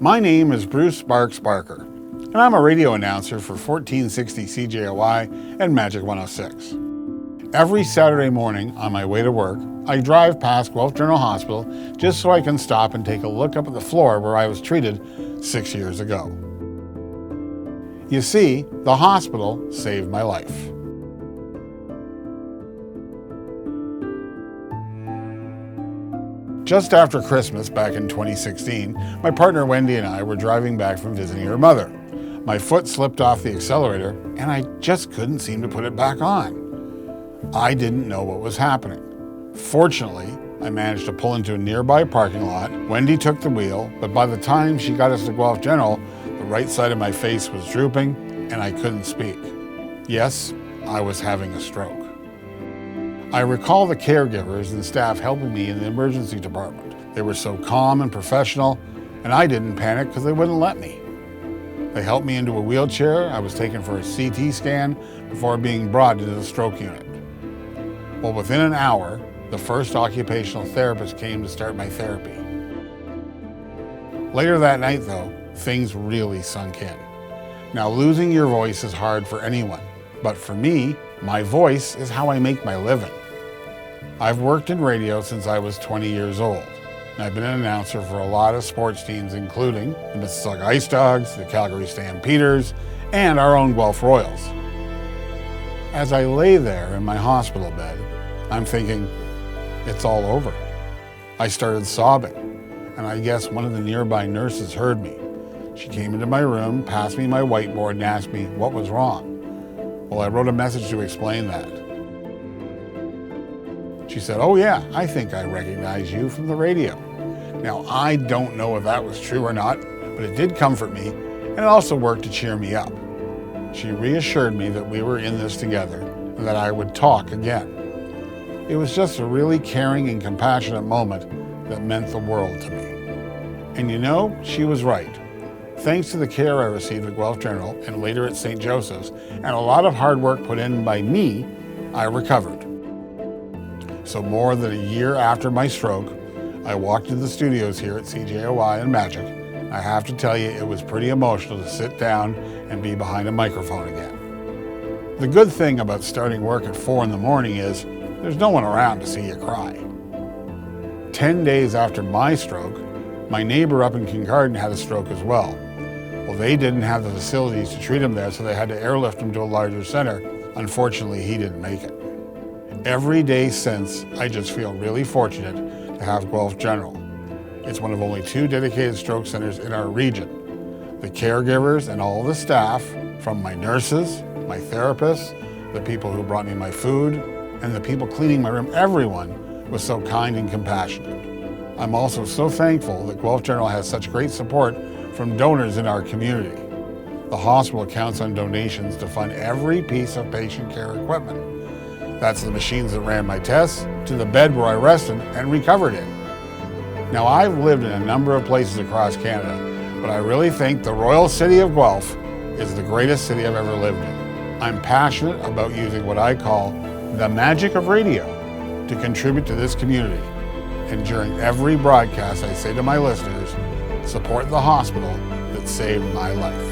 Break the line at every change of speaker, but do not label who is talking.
My name is Bruce Sparks Barker, and I'm a radio announcer for 1460 CJOI and Magic 106. Every Saturday morning on my way to work, I drive past Guelph General Hospital just so I can stop and take a look up at the floor where I was treated 6 years ago. You see, the hospital saved my life. Just after Christmas back in 2016, my partner Wendy and I were driving back from visiting her mother. My foot slipped off the accelerator and I just couldn't seem to put it back on. I didn't know what was happening. Fortunately, I managed to pull into a nearby parking lot. Wendy took the wheel, but by the time she got us to Guelph General, the right side of my face was drooping and I couldn't speak. Yes, I was having a stroke. I recall the caregivers and staff helping me in the emergency department. They were so calm and professional, and I didn't panic because they wouldn't let me. They helped me into a wheelchair. I was taken for a CT scan before being brought into the stroke unit. Well, within an hour, the first occupational therapist came to start my therapy. Later that night, though, things really sunk in. Now, losing your voice is hard for anyone, but for me, my voice is how I make my living. I've worked in radio since I was 20 years old, and I've been an announcer for a lot of sports teams, including the Mississauga Ice Dogs, the Calgary Stampeders, and our own Guelph Royals. As I lay there in my hospital bed, I'm thinking, it's all over. I started sobbing, and I guess one of the nearby nurses heard me. She came into my room, passed me my whiteboard, and asked me what was wrong. Well, I wrote a message to explain that. She said, "Oh yeah, I think I recognize you from the radio." Now, I don't know if that was true or not, but it did comfort me, and it also worked to cheer me up. She reassured me that we were in this together and that I would talk again. It was just a really caring and compassionate moment that meant the world to me. And you know, she was right. Thanks to the care I received at Guelph General and later at St. Joseph's, and a lot of hard work put in by me, I recovered. So more than a year after my stroke, I walked into the studios here at CJOI and Magic. I have to tell you, it was pretty emotional to sit down and be behind a microphone again. The good thing about starting work at 4 in the morning is there's no one around to see you cry. 10 days after my stroke, my neighbor up in Kincardine had a stroke as well. Well, they didn't have the facilities to treat him there, so they had to airlift him to a larger center. Unfortunately, he didn't make it. Every day since, I just feel really fortunate to have Guelph General. It's one of only 2 dedicated stroke centers in our region. The caregivers and all the staff, from my nurses, my therapists, the people who brought me my food, and the people cleaning my room, everyone was so kind and compassionate. I'm also so thankful that Guelph General has such great support from donors in our community. The hospital counts on donations to fund every piece of patient care equipment. That's the machines that ran my tests, to the bed where I rested and recovered in. Now, I've lived in a number of places across Canada, but I really think the Royal City of Guelph is the greatest city I've ever lived in. I'm passionate about using what I call the magic of radio to contribute to this community. And during every broadcast, I say to my listeners, support the hospital that saved my life.